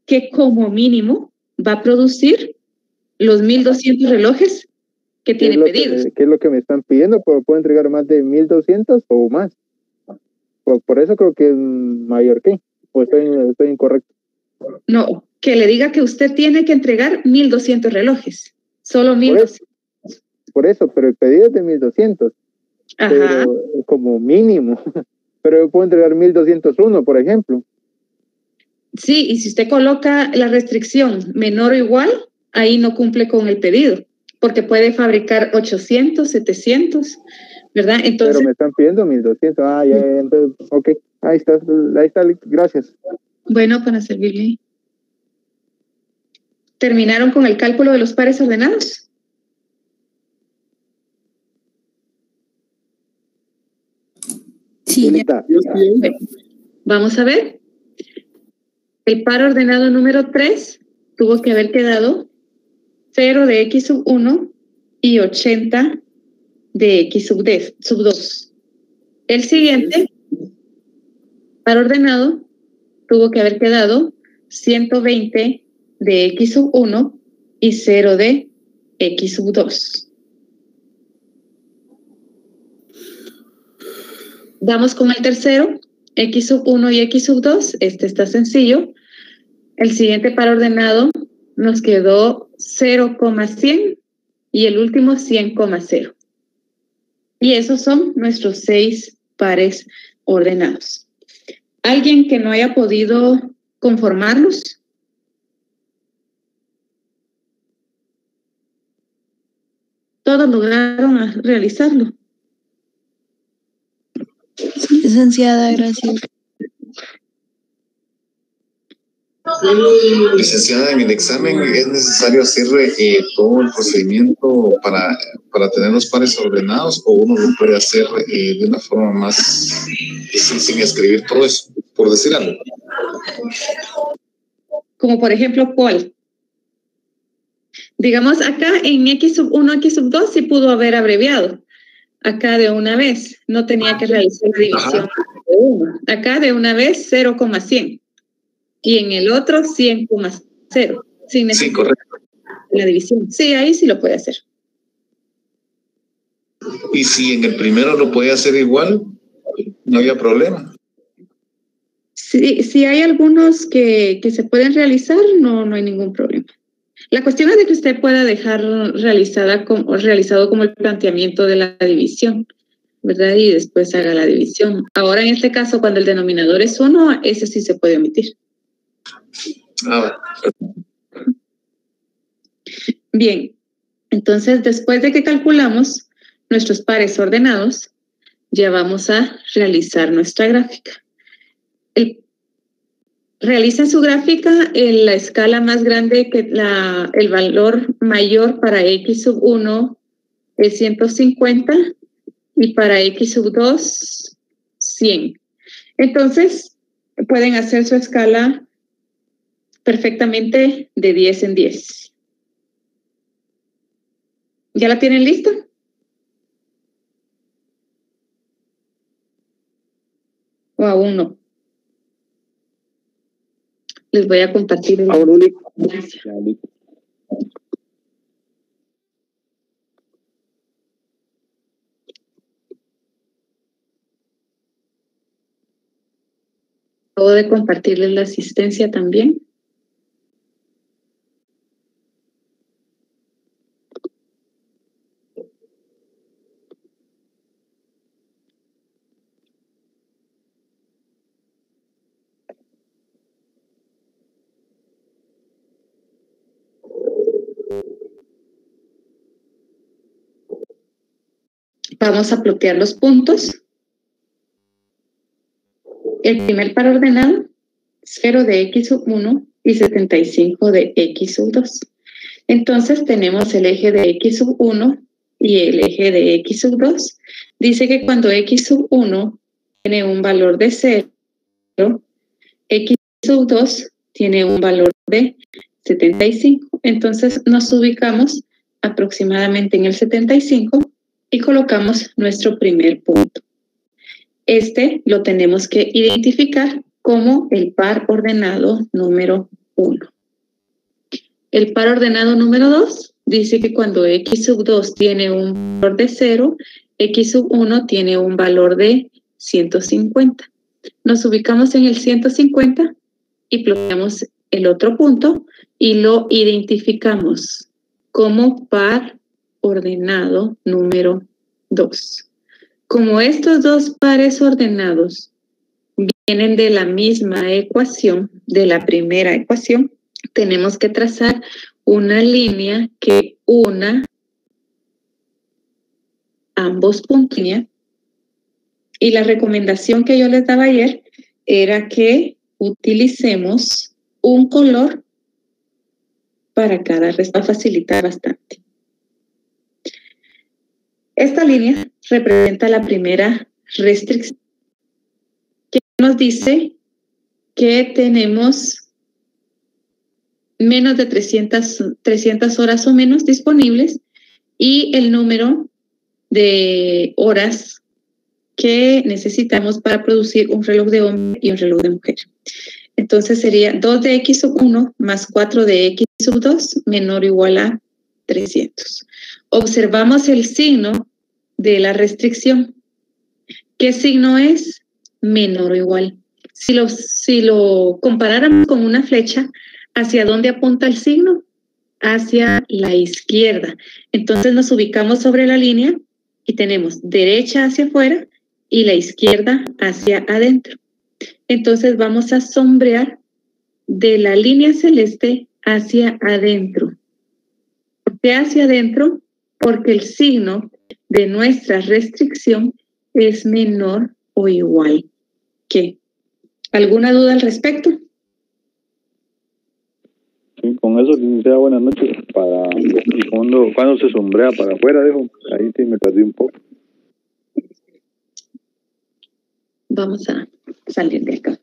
que como mínimo va a producir los 1,200 relojes que tiene pedidos. ¿Qué es lo que me están pidiendo? ¿Puedo entregar más de 1,200 o más? Por eso creo que es mayor que. ¿O estoy incorrecto? No, que le diga que usted tiene que entregar 1,200 relojes. Solo 1,200. Por eso, pero el pedido es de 1,200. Ajá. Pero como mínimo. Pero yo puedo entregar 1,201, por ejemplo. Sí, y si usted coloca la restricción menor o igual, ahí no cumple con el pedido, porque puede fabricar 800, 700, ¿verdad? Entonces, pero me están pidiendo 1,200. Ya, entonces, ok. Ahí está, gracias. Bueno, para servirle. ¿Terminaron con el cálculo de los pares ordenados? Sí. Bueno, vamos a ver. El par ordenado número 3 tuvo que haber quedado 0 de x sub 1 y 80 de x sub 2. El siguiente par ordenado tuvo que haber quedado 120 de x sub 1 y 0 de x sub 2. Vamos con el tercero, x sub 1 y x sub 2. Este está sencillo. El siguiente par ordenado nos quedó 0,100 y el último 100,0. Y esos son nuestros 6 pares ordenados. ¿Alguien que no haya podido conformarlos? Todos lograron realizarlo. Licenciada, gracias. Licenciada, en el examen es necesario hacer todo el procedimiento para tener los pares ordenados, o uno lo puede hacer de una forma más sin escribir todo eso, por decir algo. Como por ejemplo, ¿cuál? Digamos, acá en x sub 1, x sub 2 sí pudo haber abreviado. Acá de una vez, no tenía que realizar la división de 1. Acá de una vez 0,100. Y en el otro 100,0. Sin necesidad sí, correcto. de la división. Sí, ahí sí lo puede hacer. Y si en el primero lo puede hacer igual, no había problema. Sí, si hay algunos que se pueden realizar, no hay ningún problema. La cuestión es de que usted pueda dejar realizado como el planteamiento de la división, ¿verdad? Y después haga la división. Ahora, en este caso, cuando el denominador es 1, ese sí se puede omitir. Bien, entonces después de que calculamos nuestros pares ordenados, ya vamos a realizar nuestra gráfica. Realicen su gráfica en la escala más grande, que el valor mayor para x sub 1 es 150 y para x sub 2, 100. Entonces, pueden hacer su escala perfectamente de 10 en 10. ¿Ya la tienen lista? ¿O aún no? Les voy a compartir el... Acabo de compartirles la asistencia también. Vamos a plotear los puntos. El primer par ordenado, 0 de x sub 1 y 75 de x sub 2. Entonces tenemos el eje de x sub 1 y el eje de x sub 2. Dice que cuando x sub 1 tiene un valor de 0, x sub 2 tiene un valor de 75. Entonces nos ubicamos aproximadamente en el 75 y colocamos nuestro primer punto. Este lo tenemos que identificar como el par ordenado número 1. El par ordenado número 2 dice que cuando x sub 2 tiene un valor de 0, x sub 1 tiene un valor de 150. Nos ubicamos en el 150 y ploteamos el otro punto y lo identificamos como par ordenado número 2. Como estos dos pares ordenados vienen de la misma ecuación, de la primera ecuación, tenemos que trazar una línea que una ambos puntos. Y la recomendación que yo les daba ayer era que utilicemos un color para cada resta, va a facilitar bastante. Esta línea representa la primera restricción, que nos dice que tenemos menos de 300 horas o menos disponibles y el número de horas que necesitamos para producir un reloj de hombre y un reloj de mujer. Entonces sería 2 de x sub 1 más 4 de x sub 2 menor o igual a 300. Observamos el signo de la restricción. ¿Qué signo es? Menor o igual. Si lo comparáramos con una flecha, ¿hacia dónde apunta el signo? Hacia la izquierda. Entonces nos ubicamos sobre la línea y tenemos derecha hacia afuera y la izquierda hacia adentro. Entonces vamos a sombrear de la línea celeste hacia adentro. ¿Por qué hacia adentro? Porque el signo de nuestra restricción es menor o igual que. ¿Alguna duda al respecto? Sí, con eso, licenciada, buenas noches. ¿Cuándo se sombrea para afuera? Dejo, ahí sí me perdí un poco. Vamos a salir de acá.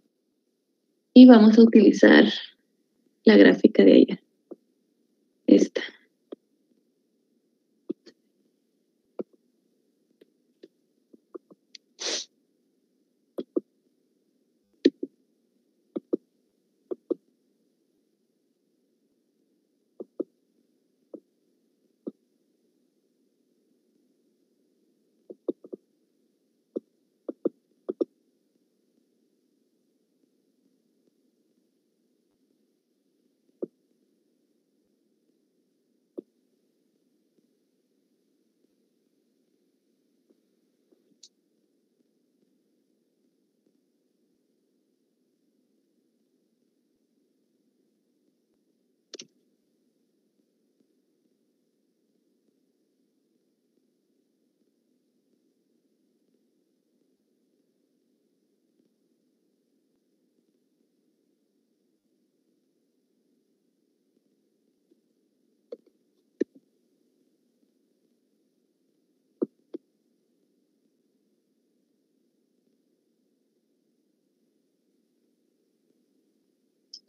Y vamos a utilizar la gráfica de ayer. Esta.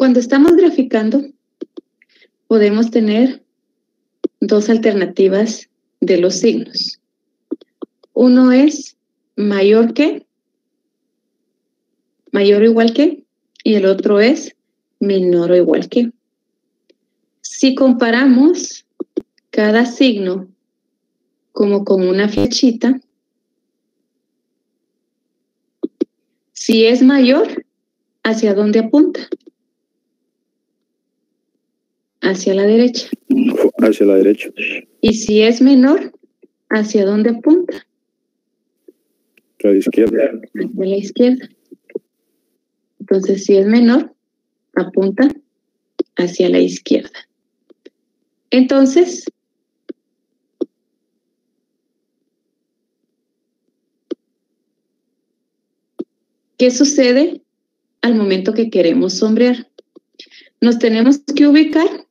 Cuando estamos graficando, podemos tener dos alternativas de los signos. Uno es mayor que, mayor o igual que, y el otro es menor o igual que. Si comparamos cada signo como con una flechita, si es mayor, ¿hacia dónde apunta? Hacia la derecha. Hacia la derecha. Y si es menor, ¿hacia dónde apunta? A la izquierda. Hacia la izquierda. Entonces, si es menor, apunta hacia la izquierda. Entonces, ¿qué sucede al momento que queremos sombrear? Nos tenemos que ubicar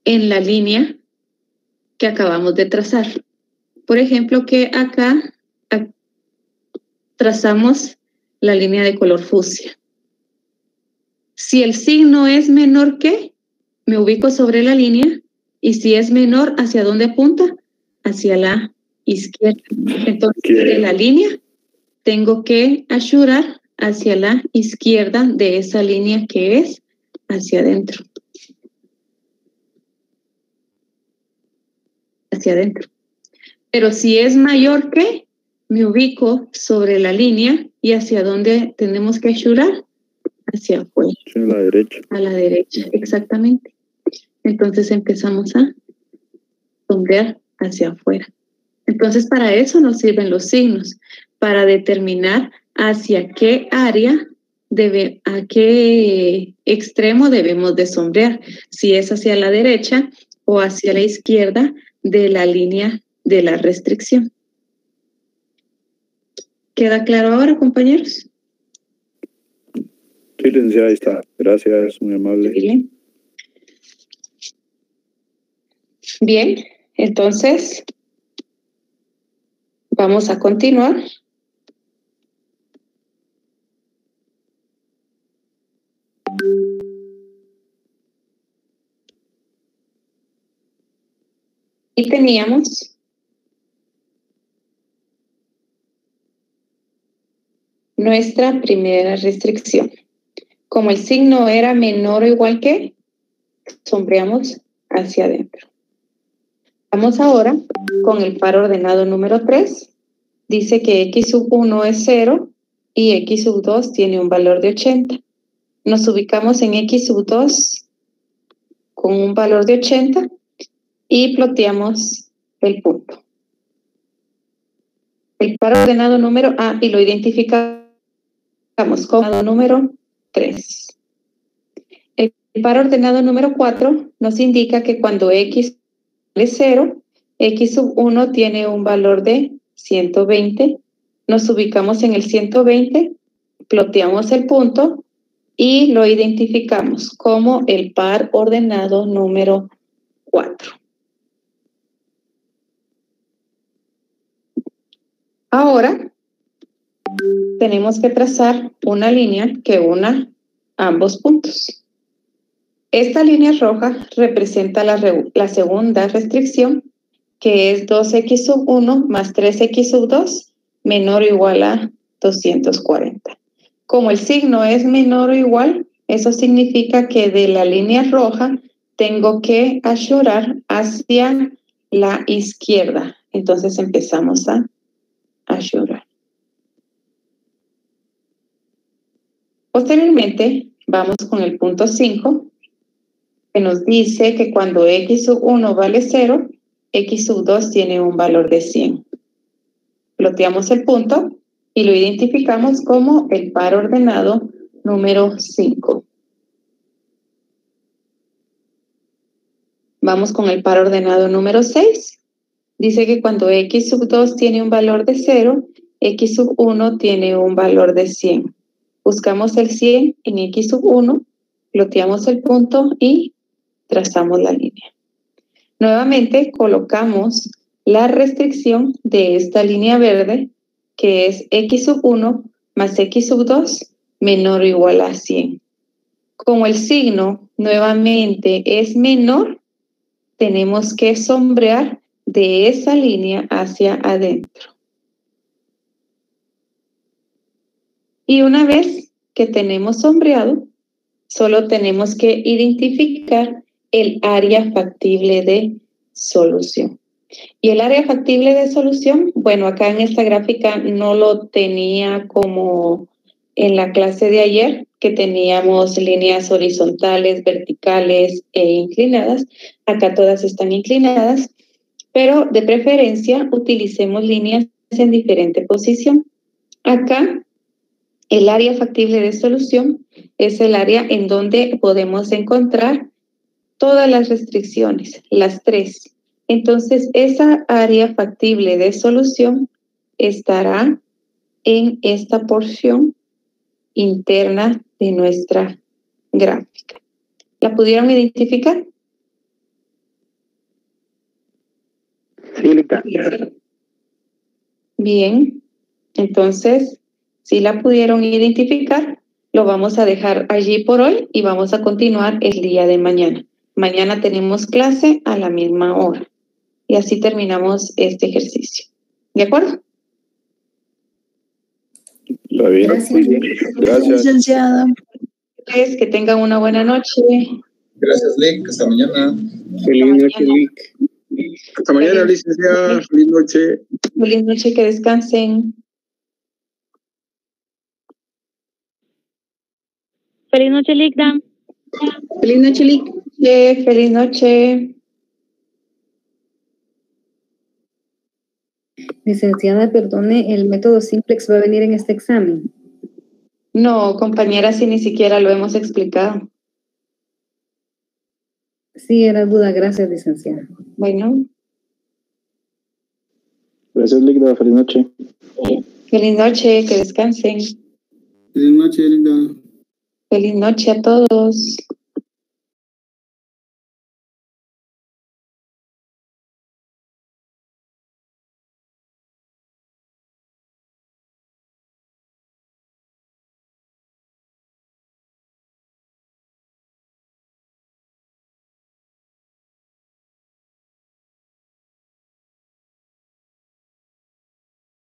en la línea que acabamos de trazar. Por ejemplo, que acá trazamos la línea de color fucsia. Si el signo es menor que, me ubico sobre la línea, y si es menor, ¿hacia dónde apunta? Hacia la izquierda. Entonces, de la línea, tengo que ayudar hacia la izquierda de esa línea que es hacia adentro. Hacia adentro. Pero si es mayor que, me ubico sobre la línea y hacia dónde tenemos que ayudar, hacia afuera. A la derecha. A la derecha, exactamente. Entonces empezamos a sombrear hacia afuera. Entonces para eso nos sirven los signos, para determinar hacia qué área a qué extremo debemos de sombrear, si es hacia la derecha o hacia la izquierda de la línea de la restricción. ¿Queda claro ahora, compañeros? Sí, licenciada, ahí está. Gracias, muy amable. Bien. Bien, entonces vamos a continuar. Y teníamos nuestra primera restricción. Como el signo era menor o igual que, sombreamos hacia adentro. Vamos ahora con el par ordenado número 3. Dice que x sub 1 es 0 y x sub 2 tiene un valor de 80. Nos ubicamos en x sub 2 con un valor de 80 y ploteamos el punto. El par ordenado número A y lo identificamos como número 3. El par ordenado número 4 nos indica que cuando x es 0, x sub 1 tiene un valor de 120. Nos ubicamos en el 120, ploteamos el punto y lo identificamos como el par ordenado número 4. Ahora tenemos que trazar una línea que una ambos puntos. Esta línea roja representa la segunda restricción, que es 2x sub 1 más 3x sub 2 menor o igual a 240. Como el signo es menor o igual, eso significa que de la línea roja tengo que ayorar hacia la izquierda. Entonces empezamos a ayorar. Posteriormente, vamos con el punto 5, que nos dice que cuando x sub 1 vale 0, x sub 2 tiene un valor de 100. Ploteamos el punto y lo identificamos como el par ordenado número 5. Vamos con el par ordenado número 6. Dice que cuando x sub 2 tiene un valor de 0, x sub 1 tiene un valor de 100. Buscamos el 100 en x sub 1, ploteamos el punto y trazamos la línea. Nuevamente colocamos la restricción de esta línea verde, que es x sub 1 más x sub 2 menor o igual a 100. Como el signo nuevamente es menor, tenemos que sombrear de esa línea hacia adentro. Y una vez que tenemos sombreado, solo tenemos que identificar el área factible de solución. Y el área factible de solución, bueno, acá en esta gráfica no lo tenía como en la clase de ayer, que teníamos líneas horizontales, verticales e inclinadas. Acá todas están inclinadas, pero de preferencia utilicemos líneas en diferente posición. Acá, el área factible de solución es el área en donde podemos encontrar todas las restricciones, las 3. Entonces, esa área factible de solución estará en esta porción interna de nuestra gráfica. ¿La pudieron identificar? Sí, Ligda. Bien, entonces, si la pudieron identificar, lo vamos a dejar allí por hoy y vamos a continuar el día de mañana. Mañana tenemos clase a la misma hora y así terminamos este ejercicio. ¿De acuerdo? Está bien. Gracias. Muy bien. Gracias. Licenciada. Que tengan una buena noche. Gracias, Lick. Hasta mañana. Feliz noche, Lick. Hasta mañana, licenciada. Feliz noche. Feliz noche, que descansen. Feliz noche, Ligda. Feliz noche, Lick. Feliz noche. Licenciada, perdone, ¿el método simplex va a venir en este examen? No, compañera, si ni siquiera lo hemos explicado. Sí, era duda. Gracias, licenciada. Bueno. Gracias, Ligda. Feliz noche. Feliz noche, que descansen. Feliz noche, Linda. Feliz noche a todos.